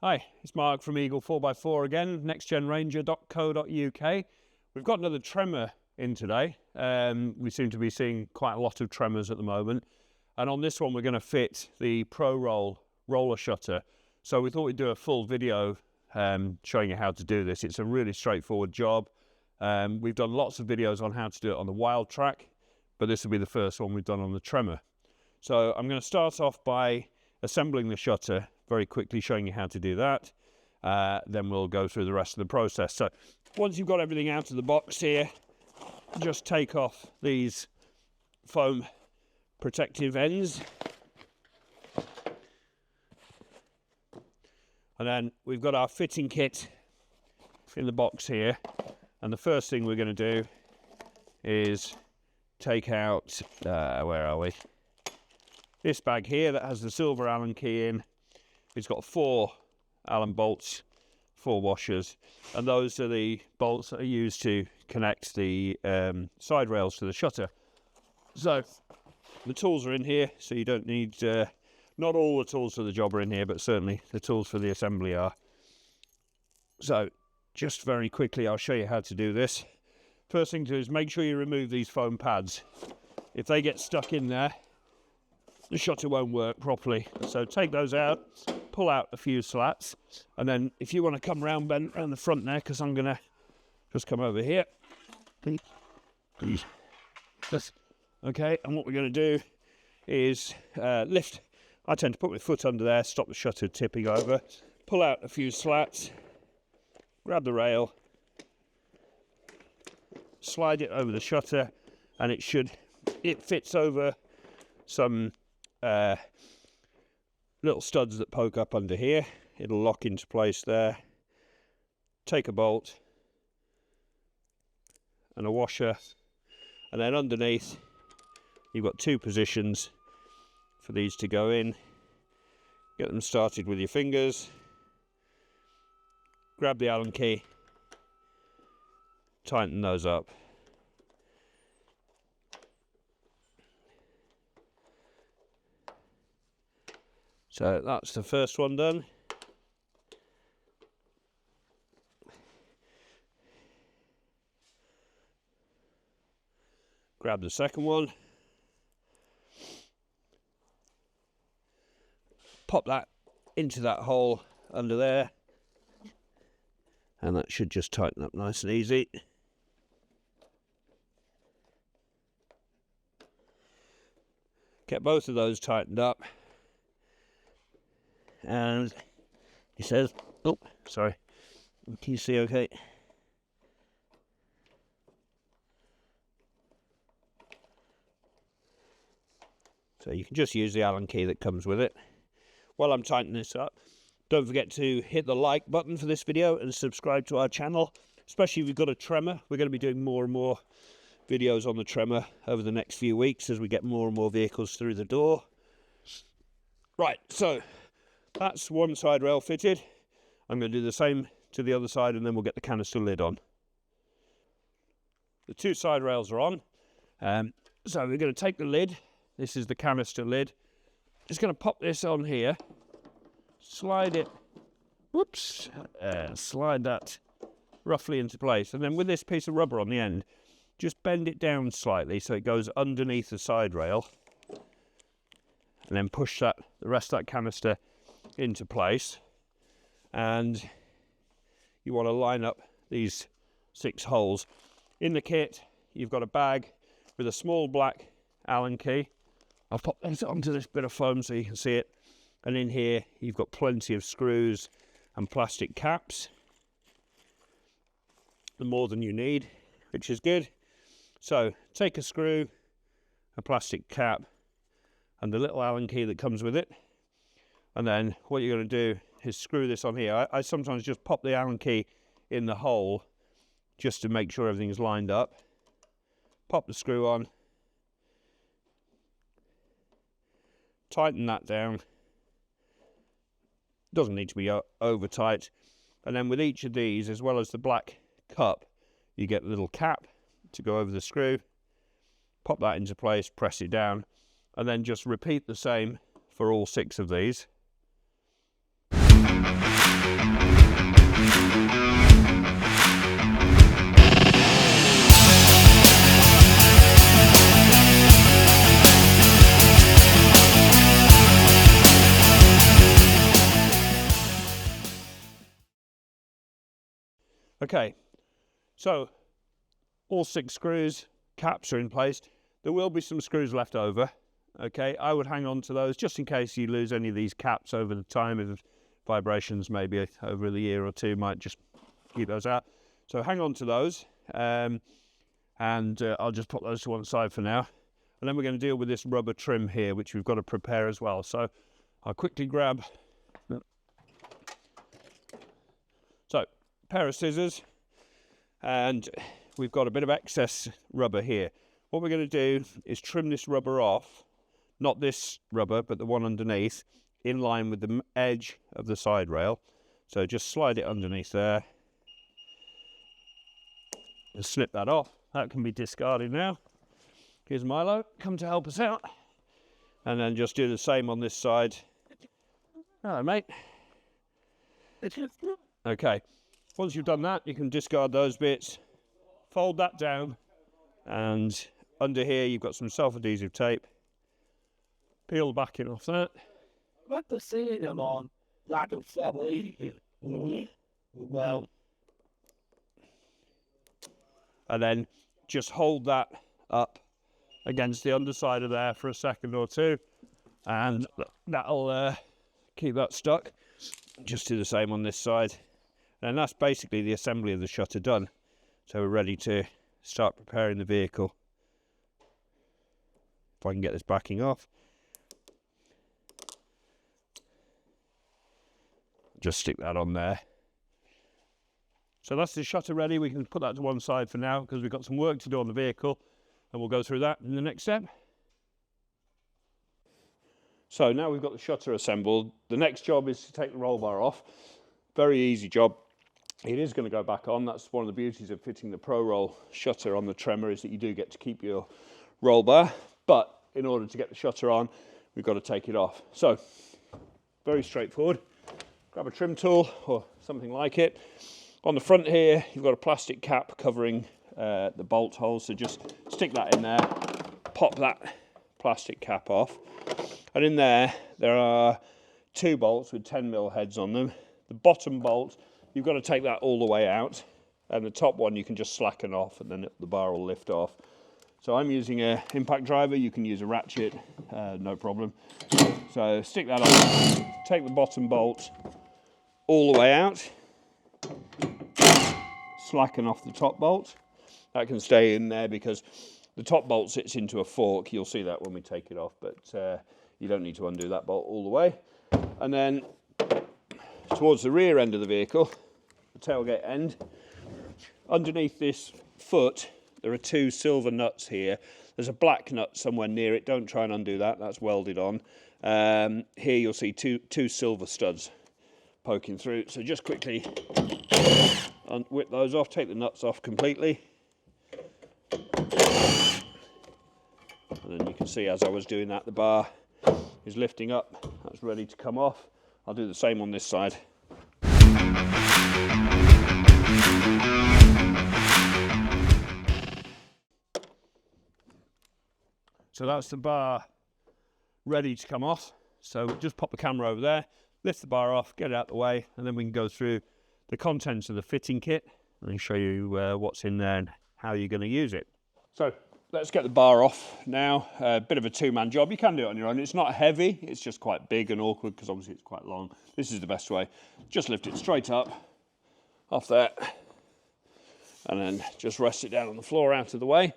Hi, it's Mark from Eagle 4x4 again, nextgenranger.co.uk. We've got another Tremor in today. We seem to be seeing quite a lot of Tremors at the moment. And on this one, we're going to fit the ProRoll Roller Shutter. So we thought we'd do a full video showing you how to do this. It's a really straightforward job. We've done lots of videos on how to do it on the wild track, but this will be the first one we've done on the Tremor. So I'm going to start off by assembling the shutter very quickly, showing you how to do that. Then we'll go through the rest of the process. So once you've got everything out of the box here, just take off these foam protective ends. And then we've got our fitting kit in the box here. And the first thing we're going to do is take out, where are we? This bag here that has the silver Allen key in. It's got 4 Allen bolts, 4 washers, and those are the bolts that are used to connect the side rails to the shutter. So the tools are in here, so you don't need, not all the tools for the job are in here, but certainly the tools for the assembly are. So just very quickly, I'll show you how to do this. First thing to do is make sure you remove these foam pads. If they get stuck in there, the shutter won't work properly. So take those out, pull out a few slats, and then if you want to come round, bend around the front there, because I'm going to just come over here. Okay, and what we're going to do is lift. I tend to put my foot under there, stop the shutter tipping over, pull out a few slats, grab the rail, slide it over the shutter, and it fits over some little studs that poke up under here. It'll lock into place there. Take a bolt and a washer, and then underneath you've got 2 positions for these to go in. Get them started with your fingers, grab the Allen key, tighten those up. So that's the first one done. Grab the second one. Pop that into that hole under there. And that should just tighten up nice and easy. Get both of those tightened up. And he says, oh, sorry, can you see okay? So you can just use the Allen key that comes with it. While I'm tightening this up, don't forget to hit the like button for this video and subscribe to our channel, especially if you've got a Tremor. We're going to be doing more and more videos on the Tremor over the next few weeks as we get more and more vehicles through the door. Right, so that's one side rail fitted. I'm going to do the same to the other side, and then we'll get the canister lid on. The 2 side rails are on. So we're going to take the lid. This is the canister lid. Just going to pop this on here. Slide it. Whoops. Slide that roughly into place. And then with this piece of rubber on the end, just bend it down slightly so it goes underneath the side rail. And then push the rest of that canister into place, and you want to line up these 6 holes. In the kit you've got a bag with a small black Allen key. I'll pop this onto this bit of foam so you can see it, and in here you've got plenty of screws and plastic caps, the more than you need, which is good. So take a screw, a plastic cap, and the little Allen key that comes with it. And then what you're going to do is screw this on here. I sometimes just pop the Allen key in the hole just to make sure everything's lined up. Pop the screw on. Tighten that down. Doesn't need to be over tight. And then with each of these, as well as the black cup, you get the little cap to go over the screw. Pop that into place, press it down, and then just repeat the same for all 6 of these. Okay, so all 6 screws, caps are in place. There will be some screws left over. Okay, I would hang on to those just in case you lose any of these caps over the time of vibrations, maybe over the year or two, might just keep those out. So hang on to those, and I'll just put those to one side for now. And then we're going to deal with this rubber trim here, which we've got to prepare as well. So I'll quickly grab, so pair of scissors, and we've got a bit of excess rubber here. What we're going to do is trim this rubber off, not this rubber, but the one underneath, in line with the edge of the side rail. So just slide it underneath there and snip that off. That can be discarded now. Here's Milo, come to help us out. And then just do the same on this side. Hello, mate. Okay, once you've done that, you can discard those bits, fold that down, and under here you've got some self-adhesive tape. Peel the backing off that. What the seeing them on? Like a family. Well. And then just hold that up against the underside of there for a second or two, and that'll keep that stuck. Just do the same on this side, and that's basically the assembly of the shutter done. So we're ready to start preparing the vehicle. If I can get this backing off. Just stick that on there. So that's the shutter ready. We can put that to one side for now because we've got some work to do on the vehicle, and we'll go through that in the next step. So now we've got the shutter assembled. The next job is to take the roll bar off. Very easy job. It is going to go back on. That's one of the beauties of fitting the ProRoll shutter on the Tremor, is that you do get to keep your roll bar. But in order to get the shutter on, we've got to take it off. So very straightforward. Grab a trim tool or something like it. On the front here, you've got a plastic cap covering the bolt holes, so just stick that in there, pop that plastic cap off, and in there are 2 bolts with 10mm heads on them. The bottom bolt, you've got to take that all the way out, and the top one you can just slacken off and then the bar will lift off. So I'm using an impact driver. You can use a ratchet, no problem. So stick that on, take the bottom bolt all the way out, slacken off the top bolt. That can stay in there because the top bolt sits into a fork. You'll see that when we take it off, but you don't need to undo that bolt all the way. And then towards the rear end of the vehicle, the tailgate end, underneath this foot, there are 2 silver nuts here. There's a black nut somewhere near it. Don't try and undo that. That's welded on. Here you'll see two silver studs poking through. So just quickly whip those off, take the nuts off completely. And then you can see as I was doing that, the bar is lifting up. That's ready to come off. I'll do the same on this side. So that's the bar ready to come off. So just pop the camera over there, lift the bar off, get it out of the way, and then we can go through the contents of the fitting kit and show you what's in there and how you're going to use it. So let's get the bar off now. A bit of a 2-man job. You can do it on your own. It's not heavy, it's just quite big and awkward because obviously it's quite long. This is the best way. Just lift it straight up off there and then just rest it down on the floor out of the way.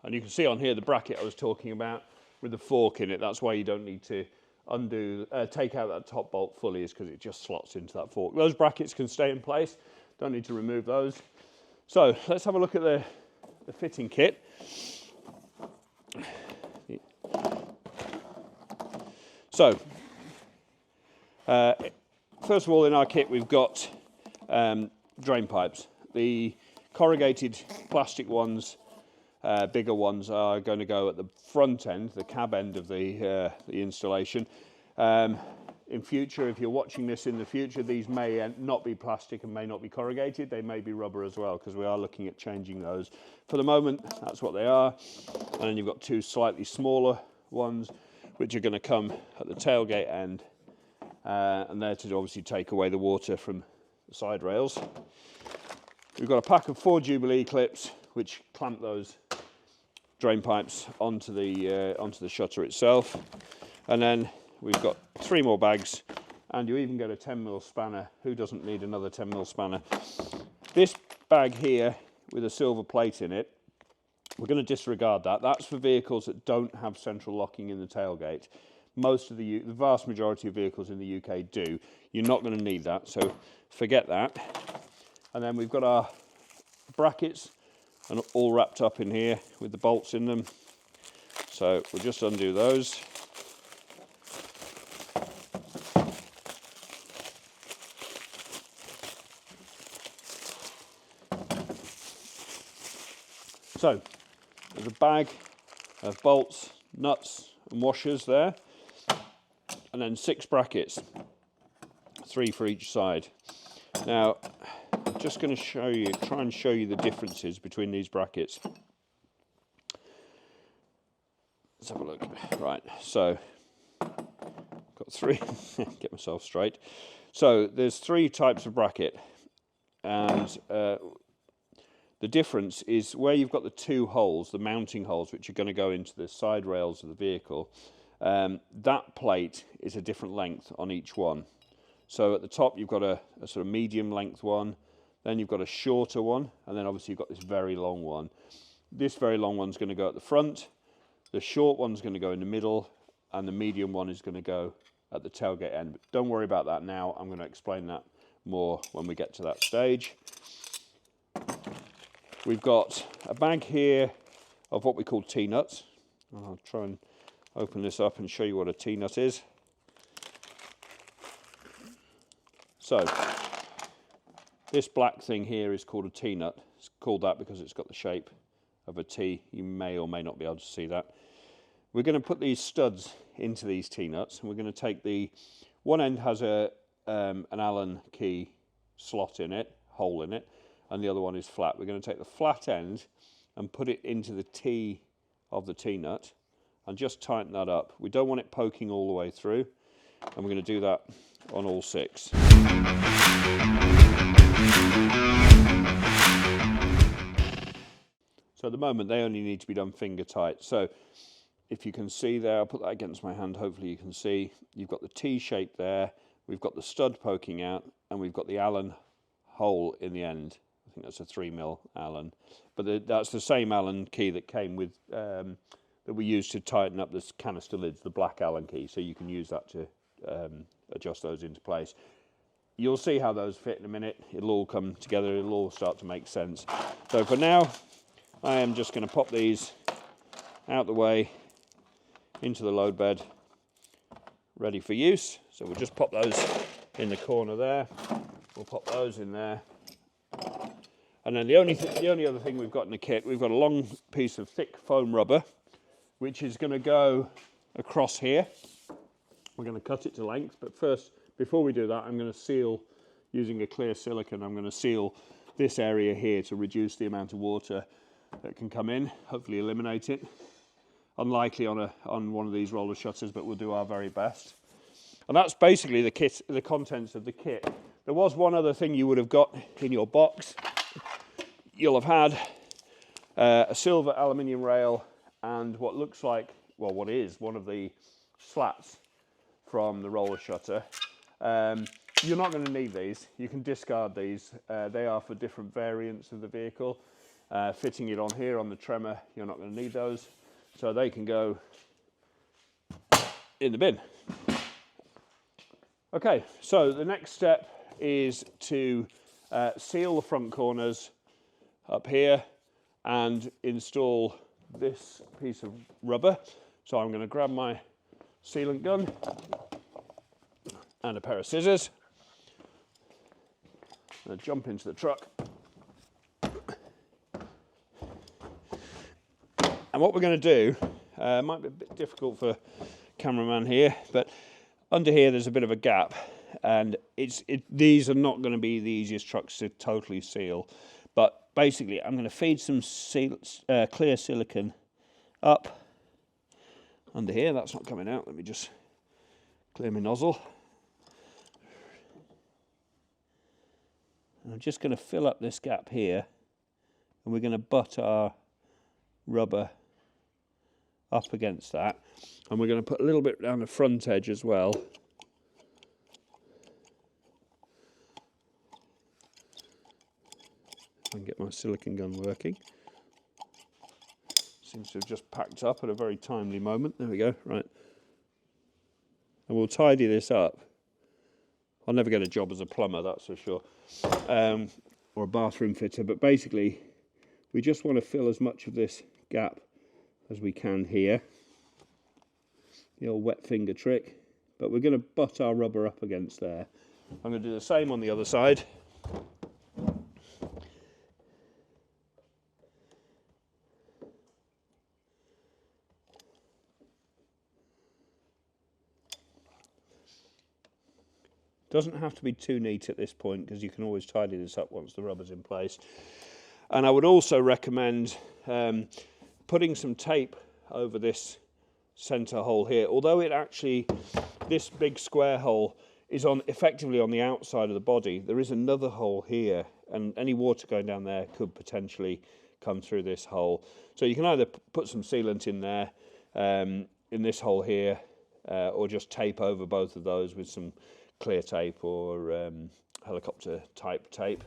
And you can see on here the bracket I was talking about with the fork in it. That's why you don't need to take out that top bolt fully, is because it just slots into that fork. Those brackets can stay in place. Don't need to remove those. So let's have a look at the fitting kit. So first of all, in our kit we've got drain pipes. The corrugated plastic ones, bigger ones, are going to go at the front end, the cab end of the installation. In future, if you're watching this in the future, these may not be plastic and may not be corrugated. They may be rubber as well, because we are looking at changing those. For the moment, that's what they are. And then you've got 2 slightly smaller ones, which are going to come at the tailgate end. And they're to obviously take away the water from side rails. We've got a pack of 4 Jubilee clips which clamp those drain pipes onto the shutter itself, and then we've got 3 more bags, and you even get a 10mm spanner. Who doesn't need another 10mm spanner? This bag here with a silver plate in it, we're going to disregard that. That's for vehicles that don't have central locking in the tailgate. Most of the vast majority of vehicles in the UK do. You're not going to need that, so forget that. And then we've got our brackets and all wrapped up in here with the bolts in them. So we'll just undo those. So there's a bag of bolts, nuts and washers there, and then 6 brackets, 3 for each side. Now, I'm just going to try and show you the differences between these brackets. Let's have a look. Right, so got 3. Get myself straight. So there's 3 types of bracket, and the difference is where you've got the 2 holes, the mounting holes, which are going to go into the side rails of the vehicle. That plate is a different length on each one. So at the top you've got a sort of medium length one, then you've got a shorter one, and then obviously you've got this very long one. This very long one's going to go at the front, the short one's going to go in the middle, and the medium one is going to go at the tailgate end. But don't worry about that now, I'm going to explain that more when we get to that stage. We've got a bag here of what we call T-nuts. I'll try and open this up and show you what a T-nut is. So, this black thing here is called a T-nut. It's called that because it's got the shape of a T. You may or may not be able to see that. We're going to put these studs into these T-nuts, and we're going to take one end has an Allen key slot in it, hole in it, and the other one is flat. We're going to take the flat end and put it into the T of the T-nut and just tighten that up. We don't want it poking all the way through, and we're going to do that on all 6. So at the moment they only need to be done finger tight. So if you can see there, I'll put that against my hand, hopefully you can see, you've got the T shape there, we've got the stud poking out, and we've got the Allen hole in the end. I think that's a 3mm Allen, but that's the same Allen key that came with that we used to tighten up this canister lids, the black Allen key. So you can use that to adjust those into place. You'll see how those fit in a minute. It'll all come together. It'll all start to make sense. So for now, I am just going to pop these out the way into the load bed, ready for use. So we'll just pop those in the corner there. We'll pop those in there. And then the only other thing we've got in the kit, we've got a long piece of thick foam rubber, which is going to go across here. We're going to cut it to length, but first, before we do that, I'm going to seal, using a clear silicone, I'm going to seal this area here to reduce the amount of water that can come in, hopefully eliminate it. Unlikely on one of these roller shutters, but we'll do our very best. And that's basically the contents of the kit. There was one other thing you would have got in your box. You'll have had a silver aluminium rail and what looks like, well, what is one of the slats from the roller shutter. You're not going to need these. You can discard these. They are for different variants of the vehicle. Fitting it on here on the Tremor, you're not going to need those. So they can go in the bin. Okay, so the next step is to seal the front corners up here and install this piece of rubber. So I'm going to grab my sealant gun and a pair of scissors. I'm going to jump into the truck. And what we're going to do, might be a bit difficult for cameraman here, but under here there's a bit of a gap, and these are not going to be the easiest trucks to totally seal. But basically I'm going to feed some clear silicone up under here. That's not coming out. Let me just clear my nozzle. I'm just going to fill up this gap here, and we're going to butt our rubber up against that, and we're going to put a little bit down the front edge as well. I can get my silicone gun working. Seems to have just packed up at a very timely moment. There we go, right. And we'll tidy this up. I'll never get a job as a plumber, that's for sure, or a bathroom fitter, but basically we just want to fill as much of this gap as we can here. The old wet finger trick, but we're going to butt our rubber up against there. I'm going to do the same on the other side. Doesn't have to be too neat at this point, because you can always tidy this up once the rubber's in place. And I would also recommend putting some tape over this centre hole here. Although it actually, this big square hole is effectively on the outside of the body, there is another hole here, and any water going down there could potentially come through this hole. So you can either put some sealant in there, in this hole here, or just tape over both of those with some clear tape or helicopter type tape.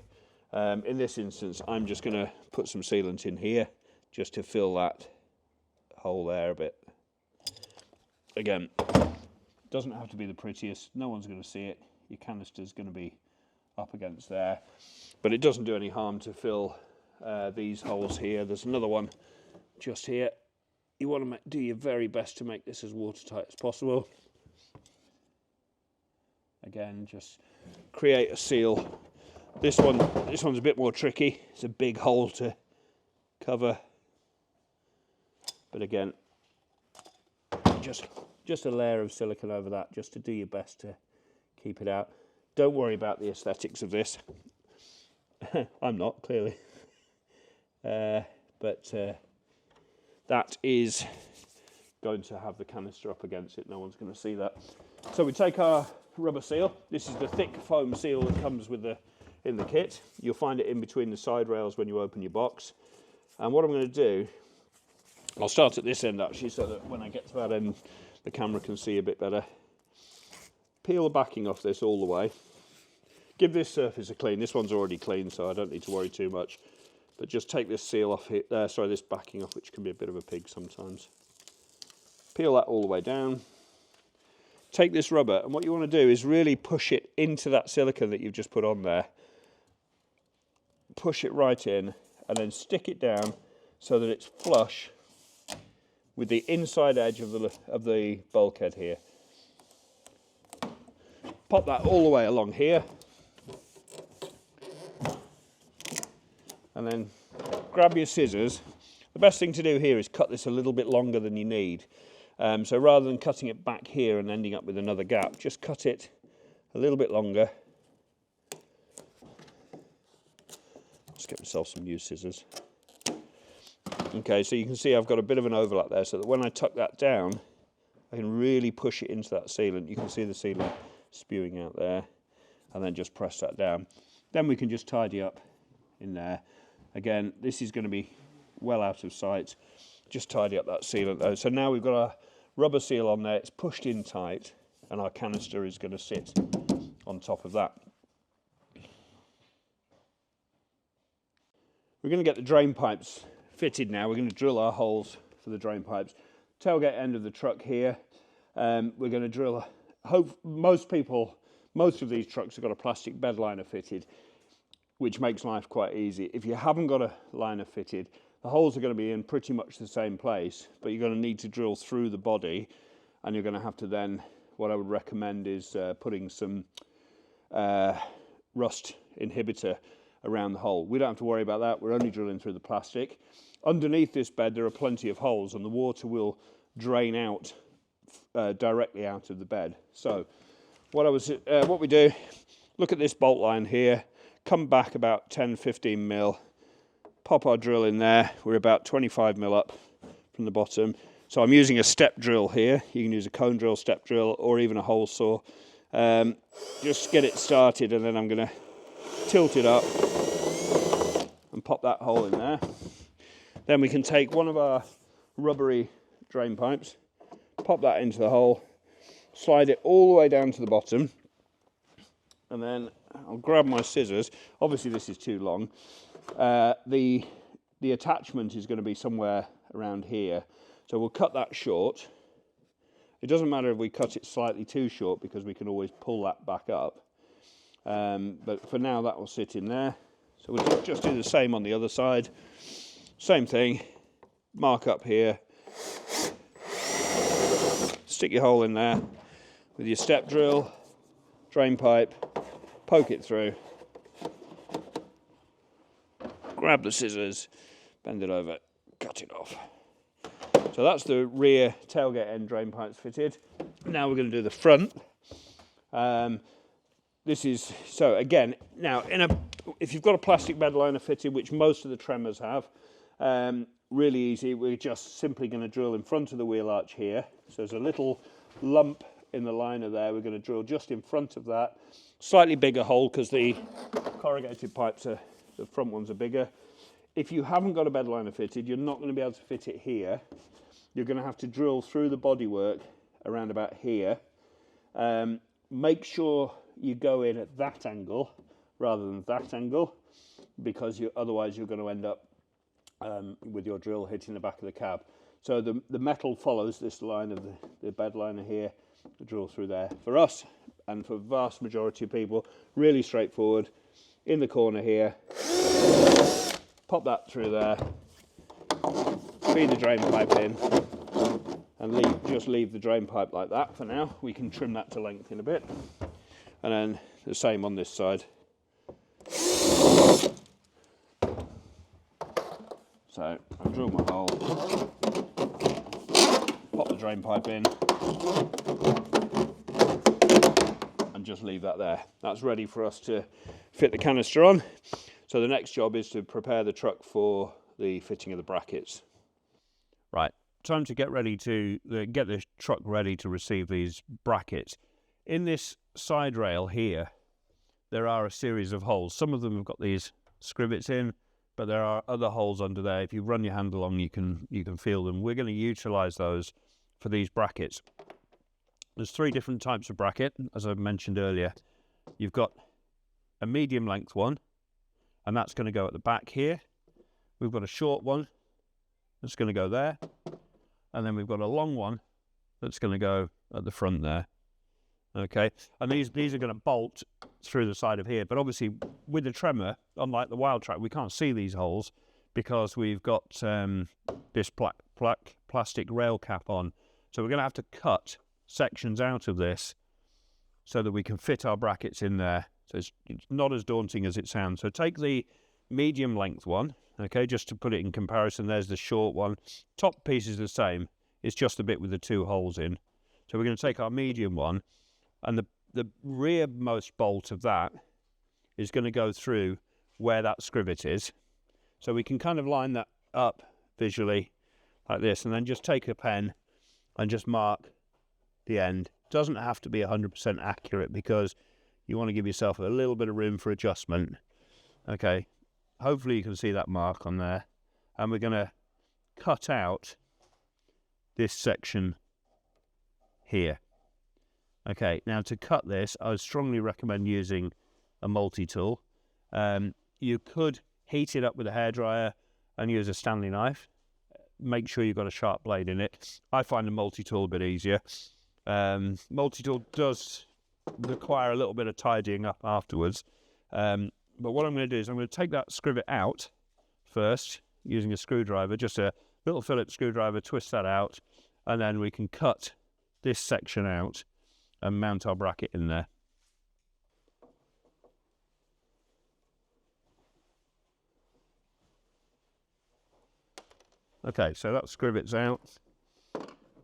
In this instance, I'm just going to put some sealant in here just to fill that hole there a bit. Again, doesn't have to be the prettiest, no one's going to see it, your canister's going to be up against there, but it doesn't do any harm to fill these holes here. There's another one just here. You want to do your very best to make this as watertight as possible. Again, just create a seal. This one's a bit more tricky. It's a big hole to cover, but again, just a layer of silicone over that, just to do your best to keep it out. Don't worry about the aesthetics of this. I'm not, clearly, but that is going to have the canister up against it. No one's going to see that. So we take our rubber seal. This is the thick foam seal that comes with in the kit. You'll find it in between the side rails when you open your box. And what I'm going to do, I'll start at this end actually, so that when I get to that end the camera can see a bit better. Peel the backing off this all the way. Give this surface a clean. This one's already clean, so I don't need to worry too much. But just take this seal off here, this backing off, which can be a bit of a pig sometimes. Peel that all the way down. Take this rubber, and what you want to do is really push it into that silicone that you've just put on there. Push it right in, and then stick it down so that it's flush with the inside edge of the bulkhead here. Pop that all the way along here, and then grab your scissors. The best thing to do here is cut this a little bit longer than you need. So rather than cutting it back here and ending up with another gap, just cut it a little bit longer. Let's get myself some new scissors. Okay, so you can see I've got a bit of an overlap there, so that when I tuck that down, I can really push it into that sealant. You can see the sealant spewing out there, and then just press that down. Then we can just tidy up in there. Again, this is going to be well out of sight. Just tidy up that sealant though. So now we've got our rubber seal on there, it's pushed in tight, and our canister is going to sit on top of that. We're going to get the drain pipes fitted now. We're going to drill our holes for the drain pipes. Tailgate end of the truck here. We're going to drill, most of these trucks have got a plastic bed liner fitted, which makes life quite easy. If you haven't got a liner fitted, the holes are going to be in pretty much the same place, but you're going to need to drill through the body, and you're going to have to then, what I would recommend is putting some rust inhibitor around the hole. We don't have to worry about that. We're only drilling through the plastic. Underneath this bed there are plenty of holes, and the water will drain out directly out of the bed. So what we do, look at this bolt line here, come back about 10-15 mil, pop our drill in there. We're about 25 mil up from the bottom. So I'm using a step drill here. You can use a cone drill, step drill, or even a hole saw. Just get it started, and then I'm going to tilt it up and pop that hole in there. Then we can take one of our rubbery drain pipes, pop that into the hole, slide it all the way down to the bottom, and then I'll grab my scissors. Obviously this is too long. The attachment is going to be somewhere around here, so we'll cut that short. It doesn't matter if we cut it slightly too short because we can always pull that back up. But for now that will sit in there. So we'll just do the same on the other side. Same thing, mark up here, stick your hole in there with your step drill, drain pipe, poke it through, grab the scissors, bend it over, cut it off. So that's the rear tailgate end drain pipes fitted. Now we're going to do the front. This is, so again, now if you've got a plastic bed liner fitted, which most of the Tremors have, really easy. We're just simply going to drill in front of the wheel arch here. So there's a little lump in the liner there. We're going to drill just in front of that. Slightly bigger hole because the corrugated pipes are, the front ones are bigger. If you haven't got a bed liner fitted, you're not going to be able to fit it here. You're going to have to drill through the bodywork around about here. Make sure you go in at that angle rather than that angle, because otherwise you're going to end up with your drill hitting the back of the cab. So the metal follows this line of the bed liner here, the drill through there. For us, and for the vast majority of people, really straightforward. In the corner here, pop that through there, feed the drain pipe in, and just leave the drain pipe like that for now. We can trim that to length in a bit. And then the same on this side. So I'll drill my hole, pop the drain pipe in, and just leave that there. That's ready for us to fit the canister on. So the next job is to prepare the truck for the fitting of the brackets. Right, time to get ready to get the truck ready to receive these brackets. In this side rail here, there are a series of holes. Some of them have got these scrivets in, but there are other holes under there. If you run your hand along, you can feel them. We're going to utilize those for these brackets. There's 3 different types of bracket, as I mentioned earlier. You've got a medium length one, and that's going to go at the back here. We've got a short one that's going to go there, and then we've got a long one that's going to go at the front there. Okay, and these are going to bolt through the side of here, but obviously with the Tremor, unlike the Wild Track, we can't see these holes because we've got this plastic rail cap on. So we're going to have to cut sections out of this so that we can fit our brackets in there. So it's not as daunting as it sounds. So take the medium length one, okay, just to put it in comparison. There's the short one. Top piece is the same. It's just the bit with the 2 holes in. So we're going to take our medium one, and the rearmost bolt of that is going to go through where that scrivet is. So we can kind of line that up visually like this, and then just take a pen and just mark the end. Doesn't have to be 100% accurate because you want to give yourself a little bit of room for adjustment. Okay, hopefully you can see that mark on there. And we're going to cut out this section here. Okay, now to cut this, I would strongly recommend using a multi-tool. You could heat it up with a hairdryer and use a Stanley knife. Make sure you've got a sharp blade in it. I find a multi-tool a bit easier. Multi-tool does require a little bit of tidying up afterwards. But what I'm going to do is I'm going to take that scrivet out first using a screwdriver, just a little Phillips screwdriver, twist that out, and then we can cut this section out and mount our bracket in there. Okay, so that scrivet's out.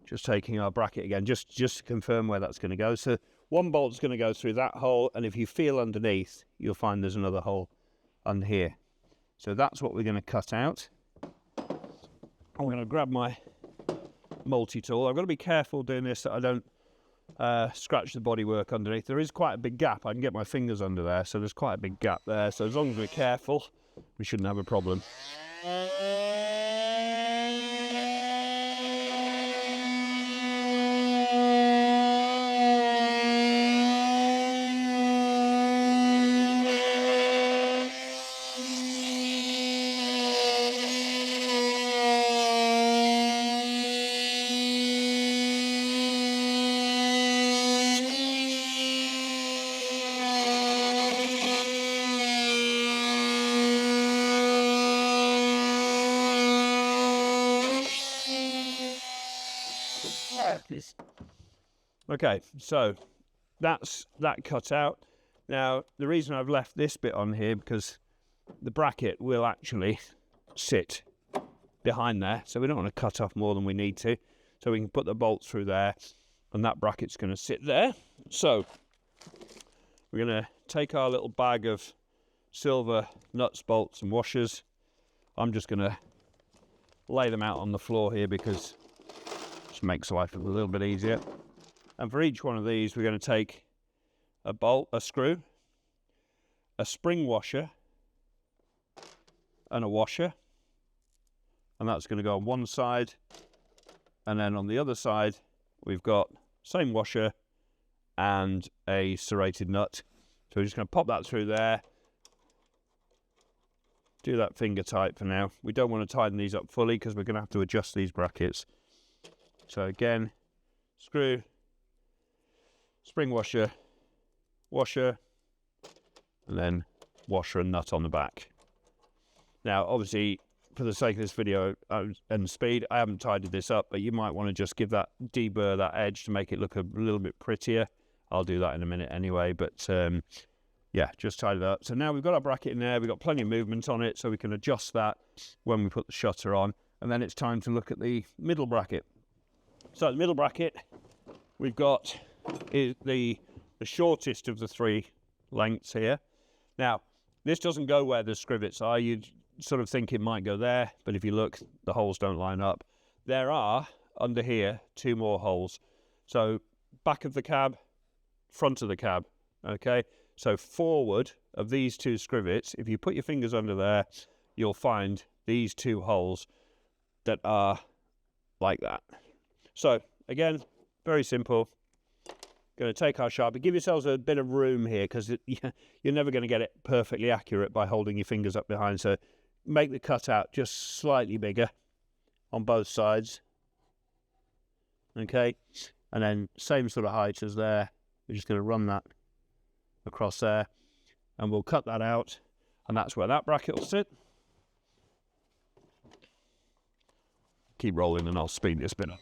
Just taking our bracket again, just to confirm where that's going to go. So one bolt's going to go through that hole, and if you feel underneath, you'll find there's another hole under here. So that's what we're going to cut out. I'm going to grab my multi-tool. I've got to be careful doing this that I don't scratch the bodywork underneath. There is quite a big gap. I can get my fingers under there, so there's quite a big gap there. So as long as we're careful, we shouldn't have a problem. Okay, so that's that cut out. Now, the reason I've left this bit on here, because the bracket will actually sit behind there, so we don't want to cut off more than we need to. So we can put the bolts through there, and that bracket's going to sit there. So we're going to take our little bag of silver nuts, bolts and washers. I'm just going to lay them out on the floor here because it just makes life a little bit easier. And for each one of these, we're going to take a bolt, a screw, a spring washer, and a washer. And that's going to go on one side. And then on the other side, we've got same washer and a serrated nut. So we're just going to pop that through there. Do that finger tight for now. We don't want to tighten these up fully because we're going to have to adjust these brackets. So again, screw, spring washer, washer, and then washer and nut on the back. Now, obviously, for the sake of this video and speed, I haven't tidied this up, but you might want to just give that deburr that edge to make it look a little bit prettier. I'll do that in a minute anyway, but yeah, just tidy that up. So now we've got our bracket in there, we've got plenty of movement on it, so we can adjust that when we put the shutter on. And then it's time to look at the middle bracket. So the middle bracket we've got is the shortest of the three lengths here. Now, this doesn't go where the scrivets are. You'd sort of think it might go there, but if you look, the holes don't line up. There are, under here, two more holes. So back of the cab, front of the cab, okay? So forward of these two scrivets, if you put your fingers under there, you'll find these two holes that are like that. So again, very simple. Going to take our Sharpie. Give yourselves a bit of room here because you're never going to get it perfectly accurate by holding your fingers up behind. So make the cutout just slightly bigger on both sides. Okay, and then same sort of height as there. We're just going to run that across there, and we'll cut that out, and that's where that bracket will sit. Keep rolling, and I'll speed this bit up.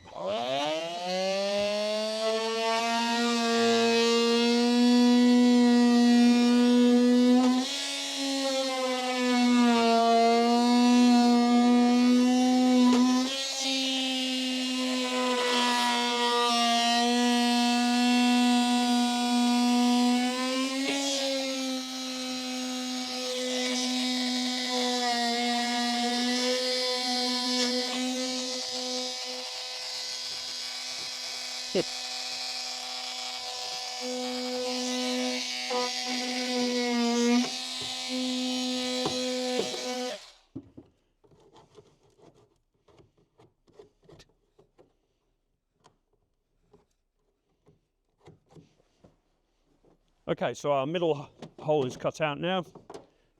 Okay, so our middle hole is cut out now.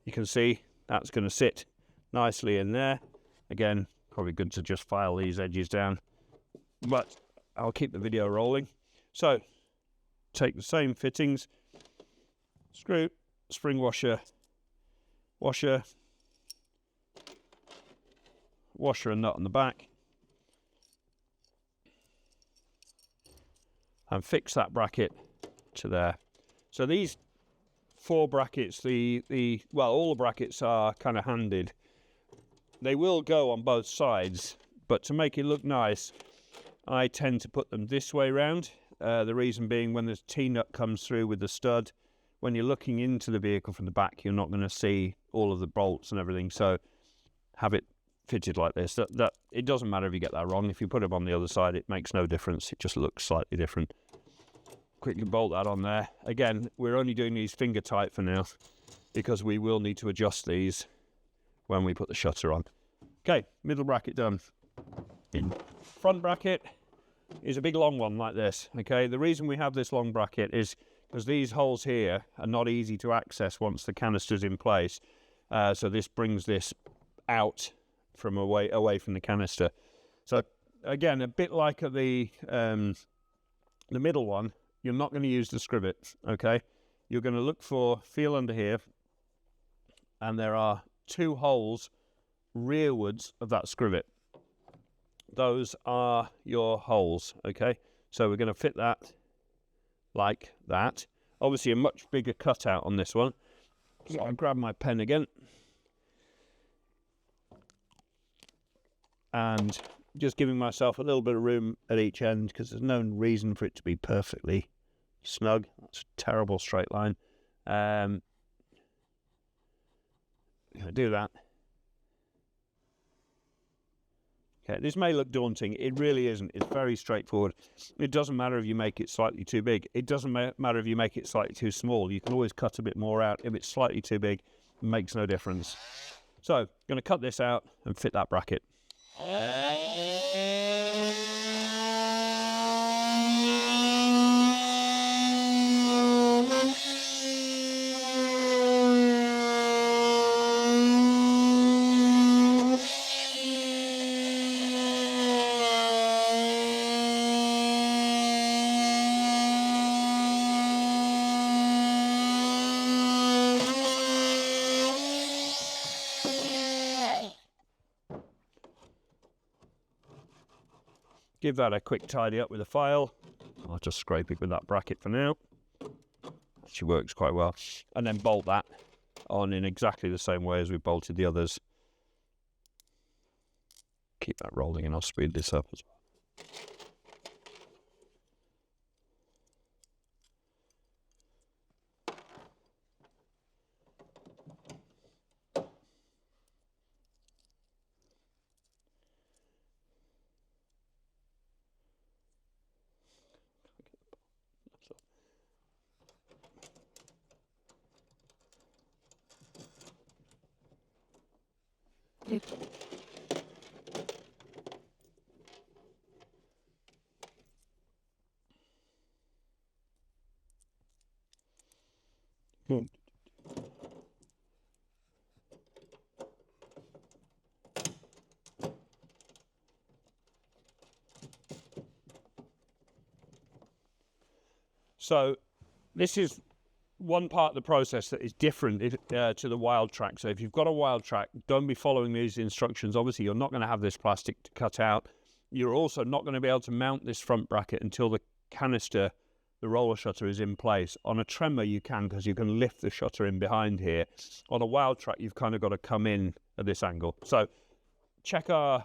You can see that's going to sit nicely in there. Again, probably good to just file these edges down, but I'll keep the video rolling. So take the same fittings, screw, spring washer, washer, washer and nut on the back, and fix that bracket to there. So these four brackets, well, all the brackets are kind of handed. They will go on both sides, but to make it look nice, I tend to put them this way round. The reason being, when the T-nut comes through with the stud, when you're looking into the vehicle from the back, you're not going to see all of the bolts and everything. So have it fitted like this. That it doesn't matter if you get that wrong. If you put them on the other side, it makes no difference. It just looks slightly different. quickly bolt that on there. Again, we're only doing these finger tight for now because we will need to adjust these when we put the shutter on. Okay, middle bracket done. Front bracket is a big long one like this. Okay, the reason we have this long bracket is because these holes here are not easy to access once the canister's in place. So this brings this out from away from the canister. So again, a bit like at the middle one, you're not going to use the scrivet. Okay, you're going to feel under here, and there are 2 holes rearwards of that scrivet. Those are your holes. Okay, so we're going to fit that like that. Obviously a much bigger cutout on this one, so I'll grab my pen again and just giving myself a little bit of room at each end because there's no reason for it to be perfectly snug. That's a terrible straight line. I'm going to do that. Okay, this may look daunting. It really isn't. It's very straightforward. It doesn't matter if you make it slightly too big. It doesn't matter if you make it slightly too small. You can always cut a bit more out. If it's slightly too big, it makes no difference. So I'm going to cut this out and fit that bracket. Give that a quick tidy up with a file. I'll just scrape it with that bracket for now. Actually works quite well. And then bolt that on in exactly the same way as we bolted the others. Keep that rolling and I'll speed this up as well. So this is one part of the process that is different to the wild track. So if you've got a wild track, don't be following these instructions. Obviously, you're not going to have this plastic to cut out. You're also not going to be able to mount this front bracket until the canister, the roller shutter, is in place. On a Tremor, you can, because you can lift the shutter in behind here. On a wild track, you've kind of got to come in at this angle. So check our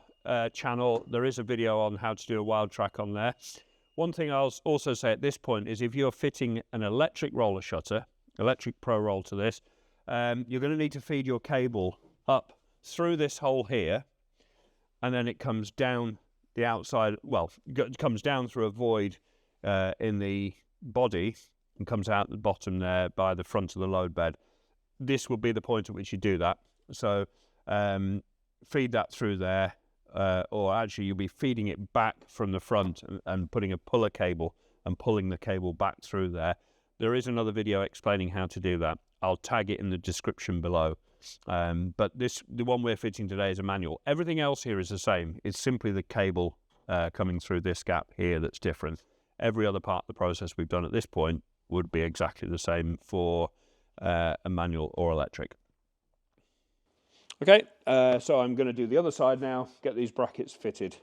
channel. There is a video on how to do a wild track on there. One thing I'll also say at this point is if you're fitting an electric roller shutter, electric ProRoll to this, you're going to need to feed your cable up through this hole here, and then it comes down the outside, well, it comes down through a void in the body and comes out the bottom there by the front of the load bed. This will be the point at which you do that. So feed that through there. Or actually you'll be feeding it back from the front and putting a puller cable and pulling the cable back through there. There is another video explaining how to do that. I'll tag it in the description below. But the one we're fitting today is a manual. Everything else here is the same. It's simply the cable coming through this gap here that's different. Every other part of the process we've done at this point would be exactly the same for a manual or electric. Okay, so I'm going to do the other side now, get these brackets fitted.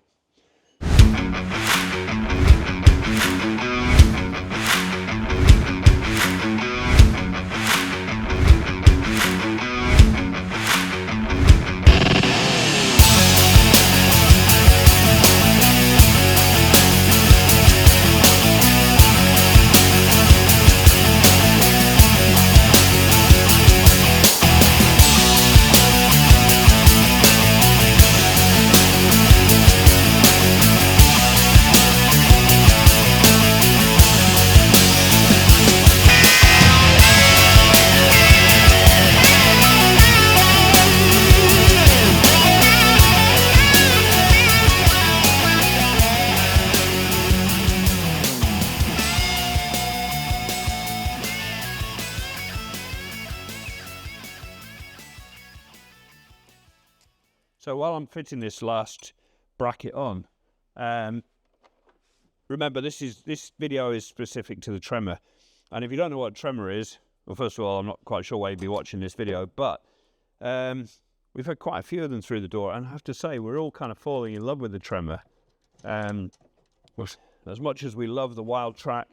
So while I'm fitting this last bracket on, remember this video is specific to the Tremor, and if you don't know what a Tremor is, well, first of all, I'm not quite sure why you'd be watching this video, but we've had quite a few of them through the door, and I have to say we're all kind of falling in love with the Tremor. As much as we love the Wild Track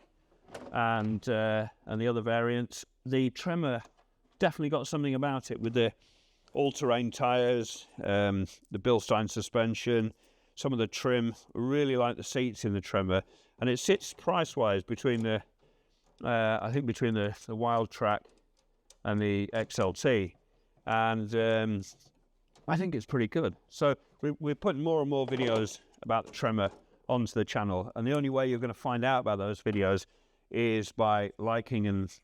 and the other variants, the Tremor definitely got something about it with the all-terrain tyres, the Bilstein suspension, some of the trim. I really like the seats in the Tremor, and it sits price-wise between the I think between the Wild Track and the XLT, and I think it's pretty good. So we're putting more and more videos about the Tremor onto the channel, and the only way you're going to find out about those videos is by liking and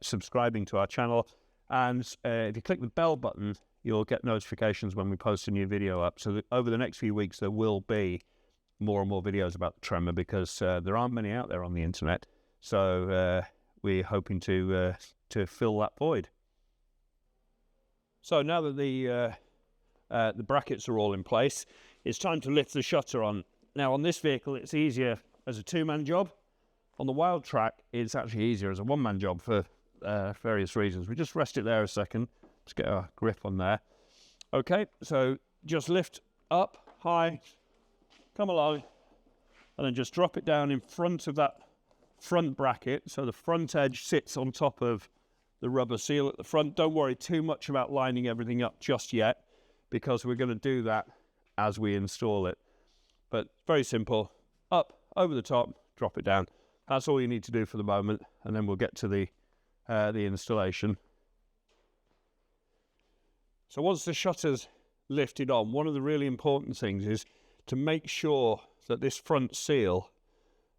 subscribing to our channel. And if you click the bell button, you'll get notifications when we post a new video up. So over the next few weeks, there will be more and more videos about the Tremor, because there aren't many out there on the internet. So we're hoping to fill that void. So now that the brackets are all in place, it's time to lift the shutter on. Now on this vehicle, it's easier as a two-man job. On the Wild Track, it's actually easier as a one-man job for various reasons. We just rest it there a second. Let's get our grip on there. Okay, so just lift up high, come along, and then just drop it down in front of that front bracket, so the front edge sits on top of the rubber seal at the front. Don't worry too much about lining everything up just yet, because we're going to do that as we install it. But very simple, up, over the top, drop it down. That's all you need to do for the moment, and then we'll get to the installation. So once the shutter's lifted on, one of the really important things is to make sure that this front seal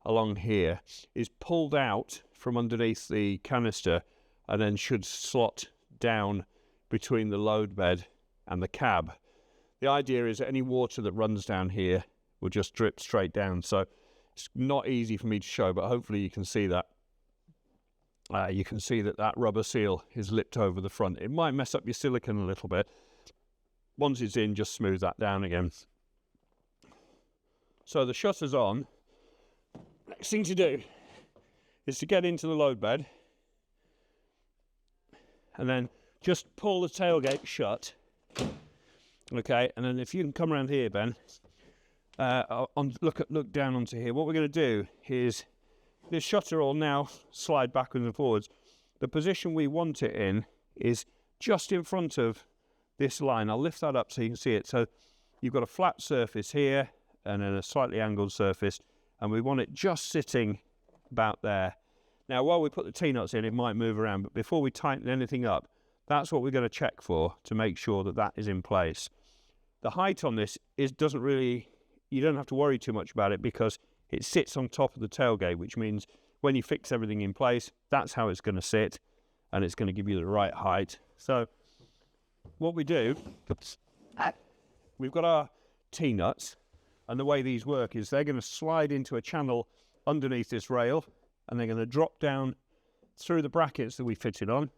along here is pulled out from underneath the canister, and then should slot down between the load bed and the cab. The idea is that any water that runs down here will just drip straight down. So it's not easy for me to show, but hopefully you can see that. You can see that that rubber seal is lipped over the front. It might mess up your silicone a little bit. Once it's in, just smooth that down again. So the shutter's on. Next thing to do is to get into the load bed, and then just pull the tailgate shut. Okay, and then if you can come around here, Ben, look down onto here. What we're going to do is this shutter will now slide backwards and forwards. The position we want it in is just in front of this line. I'll lift that up so you can see it. So you've got a flat surface here and then a slightly angled surface, and we want it just sitting about there. Now while we put the T-nuts in, it might move around, but before we tighten anything up, that's what we're going to check for to make sure that that is in place. The height on this doesn't really, you don't have to worry too much about it, because it sits on top of the tailgate, which means when you fix everything in place, that's how it's going to sit, and it's going to give you the right height. So what we do, we've got our T-nuts, and the way these work is they're going to slide into a channel underneath this rail, and they're going to drop down through the brackets that we fitted on,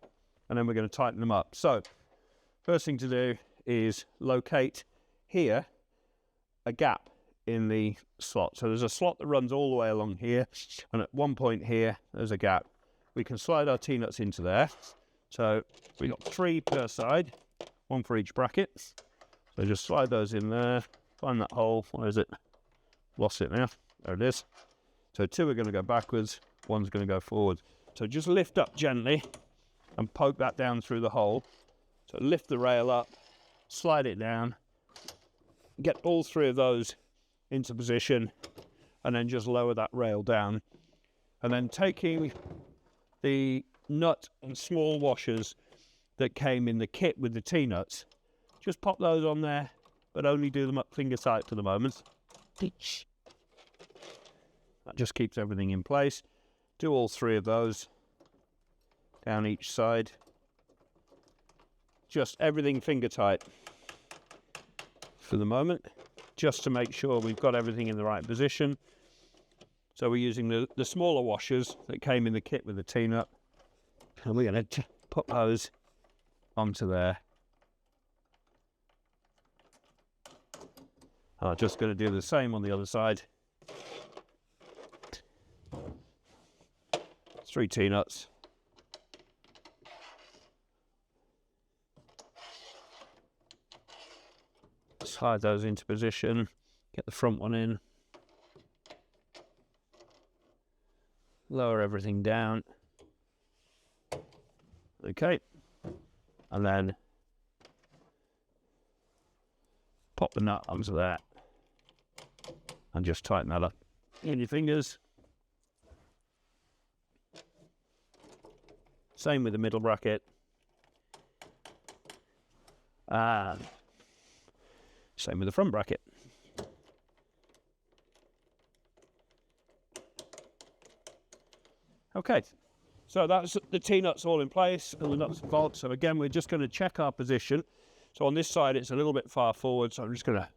and then we're going to tighten them up. So first thing to do is locate here a gap in the slot. So there's a slot that runs all the way along here, and at one point here there's a gap. We can slide our T-nuts into there. So we've got 3 per side, 1 for each bracket. So just slide those in there, find that hole. Where is it? Lost it now. There it is. So 2 are going to go backwards, 1's going to go forward. So just lift up gently and poke that down through the hole. So lift the rail up, slide it down, get all 3 of those into position, and then just lower that rail down. And then taking the nut and small washers that came in the kit with the T-nuts, just pop those on there, but only do them up finger tight for the moment. That just keeps everything in place. Do all 3 of those down each side. Just everything finger tight for the moment, just to make sure we've got everything in the right position. So we're using the smaller washers that came in the kit with the T-nut, and we're going to put those onto there. I'm just going to do the same on the other side. 3 T-nuts. Slide those into position, get the front one in, lower everything down. Okay, and then pop the nut onto that and just tighten that up in your fingers. Same with the middle bracket. And same with the front bracket. Okay, so that's the T-nuts all in place and the nuts and bolts. So again, we're just going to check our position. So on this side, it's a little bit far forward, so I'm just going to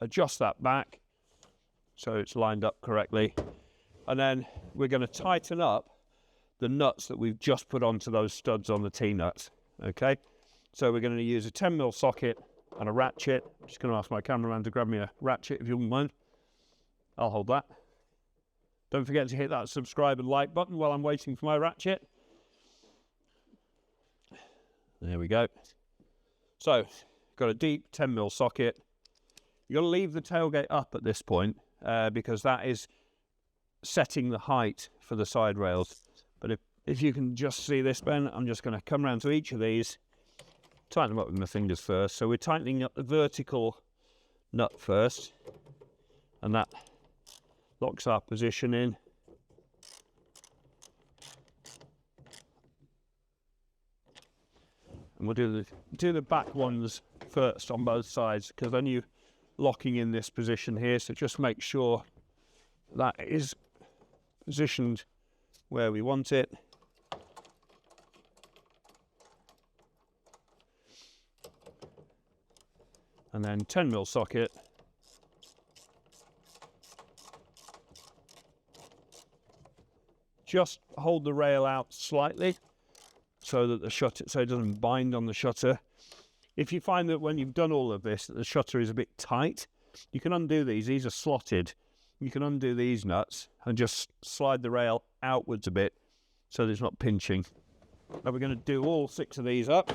adjust that back so it's lined up correctly. And then we're going to tighten up the nuts that we've just put onto those studs on the T-nuts. Okay, so we're going to use a 10mm socket and a ratchet. I'm just going to ask my cameraman to grab me a ratchet if you wouldn't mind. I'll hold that. Don't forget to hit that subscribe and like button while I'm waiting for my ratchet. There we go. So, got a deep 10mm socket. You've got to leave the tailgate up at this point because that is setting the height for the side rails. But if you can just see this, Ben, I'm just going to come around to each of these, tighten them up with my fingers first. So we're tightening up the vertical nut first, and that locks our position in. And we'll do the back ones first on both sides, because then you're locking in this position here. So just make sure that is positioned where we want it. And then 10mm socket. Just hold the rail out slightly so that the shutter, so it doesn't bind on the shutter. If you find that when you've done all of this that the shutter is a bit tight, you can undo these. These are slotted. You can undo these nuts and just slide the rail outwards a bit so that it's not pinching. Now we're going to do all 6 of these up.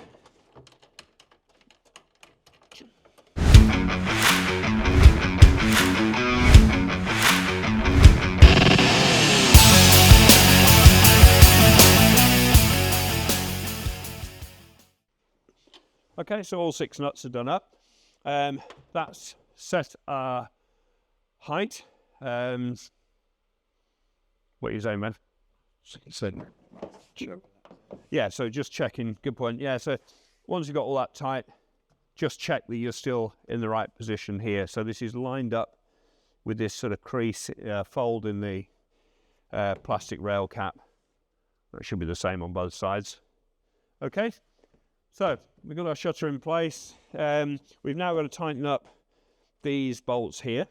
Okay, so all 6 nuts are done up. That's set our height. What are you saying, man? Yeah, so just checking. Good point. Yeah, so once you've got all that tight, just check that you're still in the right position here. So this is lined up with this sort of crease fold in the plastic rail cap. That should be the same on both sides. Okay. So we've got our shutter in place. We've now got to tighten up these bolts here,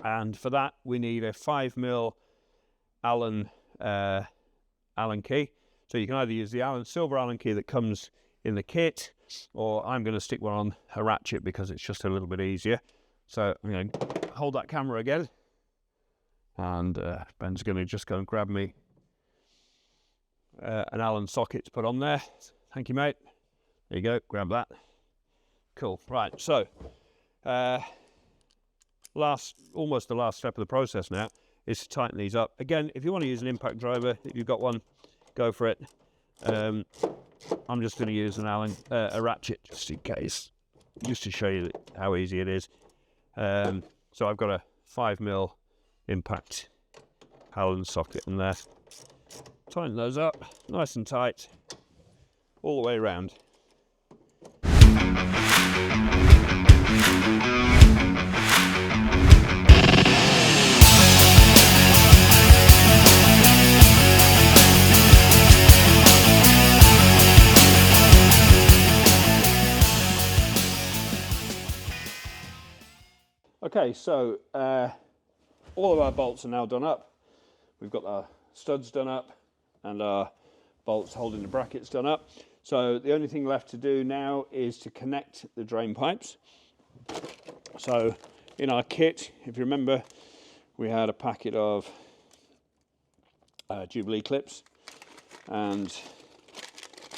and for that we need a 5mm Allen key. So you can either use the silver Allen key that comes in the kit, or I'm going to stick one on a ratchet because it's just a little bit easier. So I'm going to hold that camera again, and Ben's going to just go and grab me an Allen socket to put on there. Thank you, mate. There you go, grab that. Cool, right, so almost the last step of the process now is to tighten these up. Again, if you want to use an impact driver, if you've got one, go for it. I'm just going to use a ratchet just in case, just to show you how easy it is. So I've got a 5mm impact Allen socket in there. Tighten those up, nice and tight, all the way around. Okay, so all of our bolts are now done up. We've got our studs done up and our bolts holding the brackets done up. So the only thing left to do now is to connect the drain pipes. So in our kit, if you remember, we had a packet of Jubilee clips and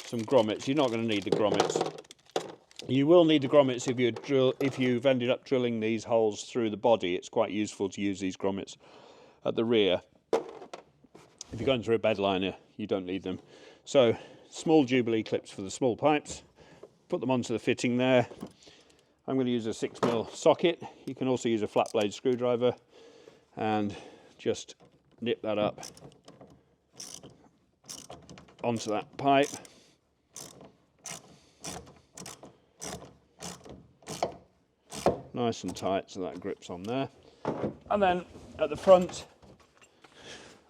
some grommets. You're not going to need the grommets. You will need the grommets if you've ended up drilling these holes through the body. It's quite useful to use these grommets at the rear. If you're going through a bed liner, you don't need them. So small Jubilee clips for the small pipes. Put them onto the fitting there. I'm going to use a 6mm socket. You can also use a flat blade screwdriver and just nip that up onto that pipe. Nice and tight so that grips on there. And then at the front,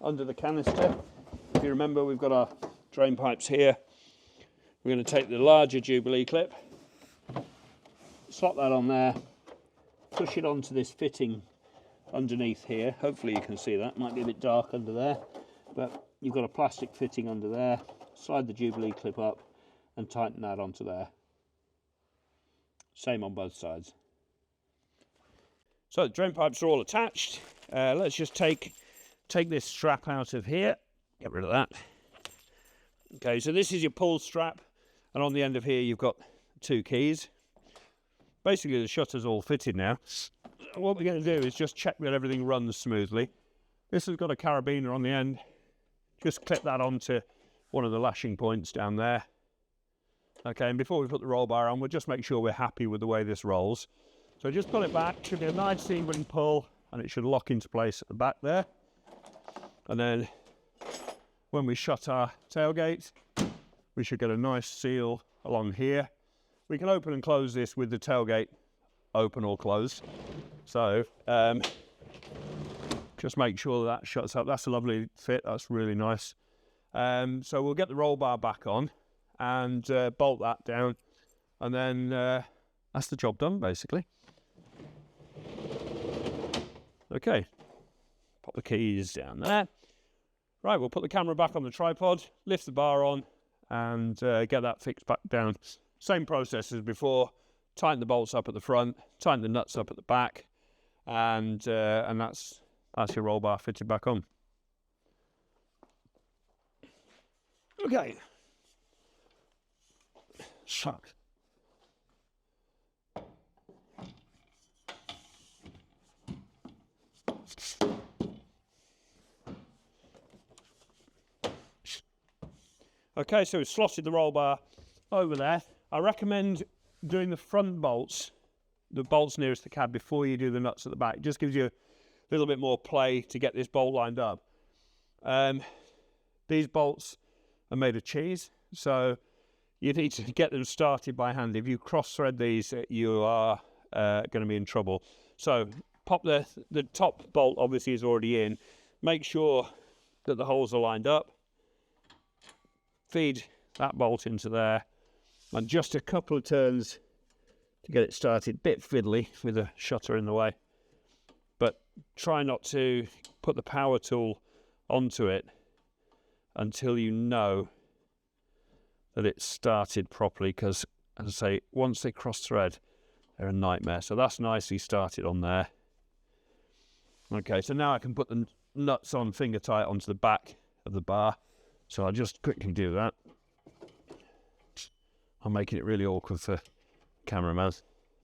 under the canister, if you remember, we've got our drain pipes here. We're going to take the larger Jubilee clip, slot that on there, push it onto this fitting underneath here. Hopefully you can see that. Might be a bit dark under there, but you've got a plastic fitting under there. Slide the Jubilee clip up and tighten that onto there. Same on both sides. So the drain pipes are all attached. Let's just take this strap out of here. Get rid of that. Okay, so this is your pull strap, and on the end of here you've got 2 keys. Basically the shutter's all fitted now. What we're going to do is just check that everything runs smoothly. This has got a carabiner on the end. Just clip that onto one of the lashing points down there. Okay, and before we put the roll bar on, we'll just make sure we're happy with the way this rolls. So just pull it back, should be a nice even pull, and it should lock into place at the back there. And then when we shut our tailgate, we should get a nice seal along here. We can open and close this with the tailgate open or closed. So just make sure that shuts up. That's a lovely fit, that's really nice. So we'll get the roll bar back on and bolt that down, and then that's the job done basically. Okay, pop the keys down there. Right, we'll put the camera back on the tripod, lift the bar on, and get that fixed back down. Same process as before. Tighten the bolts up at the front, tighten the nuts up at the back, and that's your roll bar fitted back on. Okay. Shut. Okay, so we've slotted the roll bar over there. I recommend doing the front bolts, the bolts nearest the cab, before you do the nuts at the back. It just gives you a little bit more play to get this bolt lined up. These bolts are made of cheese, so you need to get them started by hand. If you cross thread these, you are going to be in trouble. So pop the top bolt obviously is already in. Make sure that the holes are lined up. Feed that bolt into there, and just a couple of turns to get it started. Bit fiddly with the shutter in the way, but try not to put the power tool onto it until you know that it's started properly, because as I say, once they cross thread, they're a nightmare. So that's nicely started on there. Okay, so now I can put the nuts on finger tight onto the back of the bar. So I'll just quickly do that. I'm making it really awkward for cameraman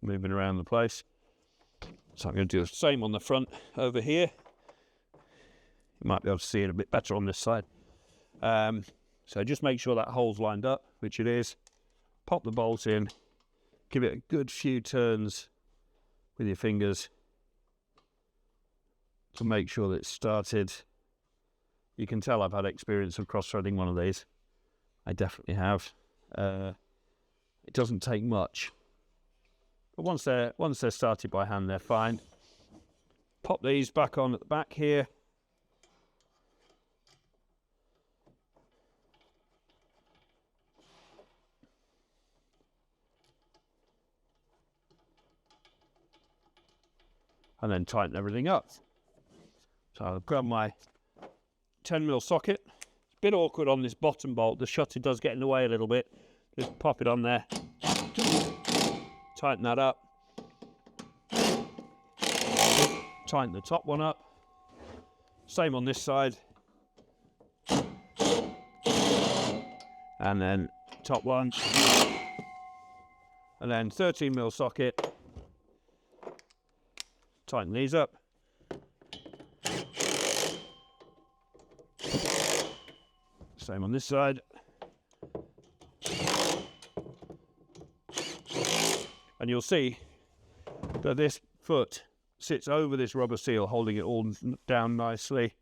moving around the place. So I'm going to do the same on the front over here. You might be able to see it a bit better on this side. So just make sure that hole's lined up, which it is. Pop the bolt in. Give it a good few turns with your fingers to make sure that it's started. You can tell I've had experience of cross-threading one of these. I definitely have. It doesn't take much. But once they're started by hand, they're fine. Pop these back on at the back here. And then tighten everything up. So I'll grab my 10mm socket. It's a bit awkward on this bottom bolt. The shutter does get in the way a little bit. Just pop it on there. Tighten that up. tighten the top one up. Same on this side. And then top one. And then 13mm socket. Tighten these up. Same on this side. And you'll see that this foot sits over this rubber seal, holding it all down nicely.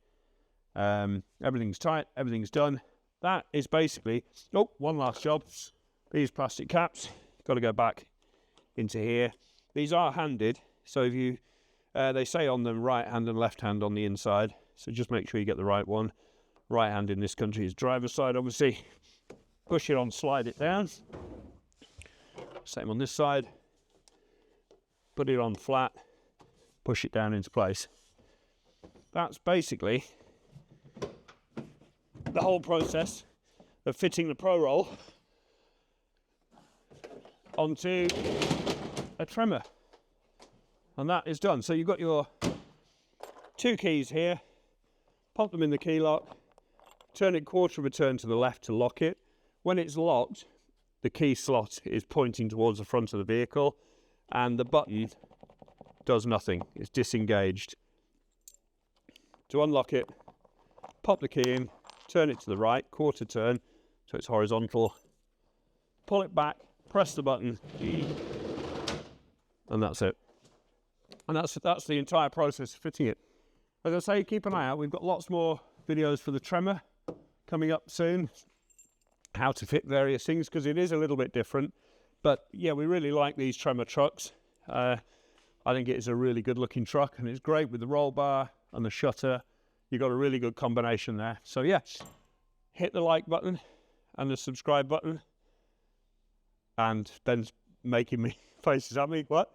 Everything's tight, everything's done. That is basically, oh, one last job. These plastic caps, got to go back into here. These are handed, so if you, they say on them right hand and left hand on the inside, so just make sure you get the right one. Right hand in this country is driver's side, obviously. Push it on, slide it down. Same on this side. Put it on flat, push it down into place. That's basically the whole process of fitting the ProRoll onto a Tremor. And that is done. So you've got your two keys here, pop them in the key lock, turn it quarter of a turn to the left to lock it. When it's locked, the key slot is pointing towards the front of the vehicle, and the button does nothing, it's disengaged. To unlock it, pop the key in, turn it to the right, quarter turn, so it's horizontal, pull it back, press the button, and that's it. And that's the entire process of fitting it. As I say, keep an eye out, we've got lots more videos for the Tremor coming up soon, how to fit various things, because it is a little bit different. But yeah, we really like these Tremor trucks. I think it is a really good looking truck, and it's great with the roll bar and the shutter. You've got a really good combination there. So yeah, hit the like button and the subscribe button. And Ben's making me faces at me. What?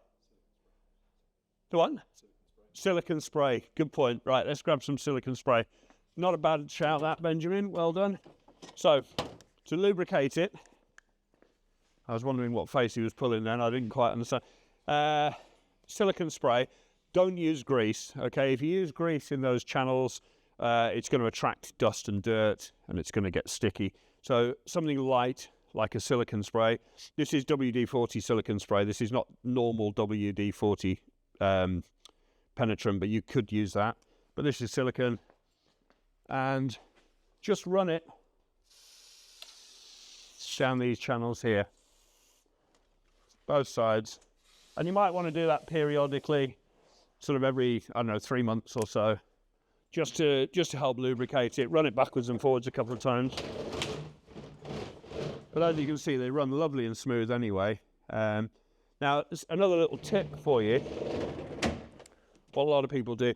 The one? Silicone spray. Good point. Right, let's grab some silicone spray. Not a bad shout that, Benjamin. Well done. So, to lubricate it, I was wondering what face he was pulling then. I didn't quite understand. Silicone spray. Don't use grease, okay? If you use grease in those channels, it's going to attract dust and dirt, and it's going to get sticky. So something light, like a silicone spray. This is WD-40 silicone spray. This is not normal WD-40 penetrant, but you could use that. But this is silicone. And just run it down these channels here. Both sides. And you might want to do that periodically, sort of every, I don't know, 3 months or so, just to help lubricate it. Run it backwards and forwards a couple of times. But as you can see, they run lovely and smooth anyway. Now, another little tip for you, what a lot of people do,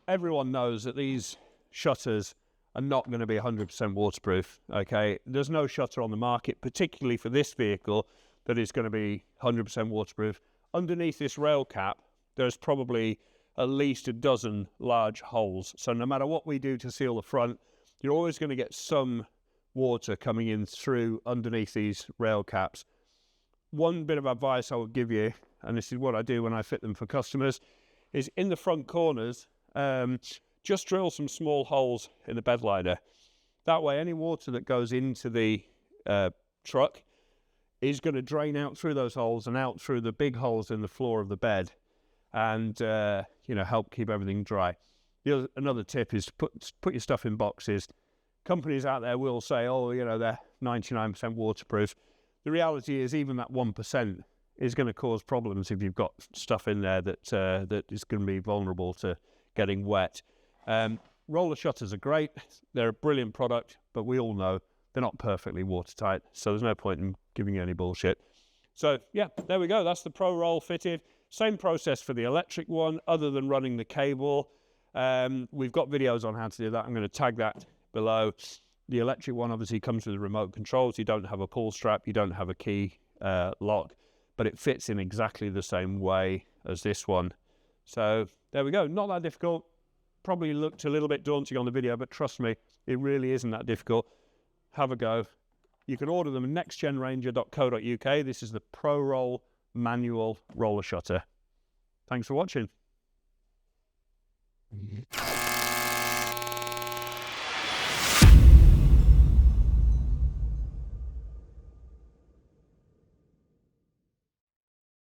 everyone knows that these shutters are not going to be 100% waterproof, okay? There's no shutter on the market, particularly for this vehicle, that is going to be 100% waterproof. Underneath this rail cap, there's probably at least a dozen large holes. So no matter what we do to seal the front, you're always going to get some water coming in through underneath these rail caps. One bit of advice I would give you, and this is what I do when I fit them for customers, is in the front corners, just drill some small holes in the bed liner. That way, any water that goes into the truck is going to drain out through those holes and out through the big holes in the floor of the bed, and you know, help keep everything dry. Another tip is to put your stuff in boxes. Companies out there will say, oh, you know, they're 99% waterproof. The reality is even that 1% is going to cause problems if you've got stuff in there that is going to be vulnerable to getting wet. Roller shutters are great. They're a brilliant product, but we all know they're not perfectly watertight, so there's no point in giving you any bullshit. So yeah, there we go. That's the ProRoll fitted. Same process for the electric one, other than running the cable. We've got videos on how to do that. I'm going to tag that below. The electric one obviously comes with a remote control, so you don't have a pull strap, you don't have a key lock, but it fits in exactly the same way as this one. So there we go. Not that difficult. Probably looked a little bit daunting on the video, but trust me, it really isn't that difficult. Have a go. You can order them at nextgenranger.co.uk. This is the ProRoll manual roller shutter. Thanks for watching.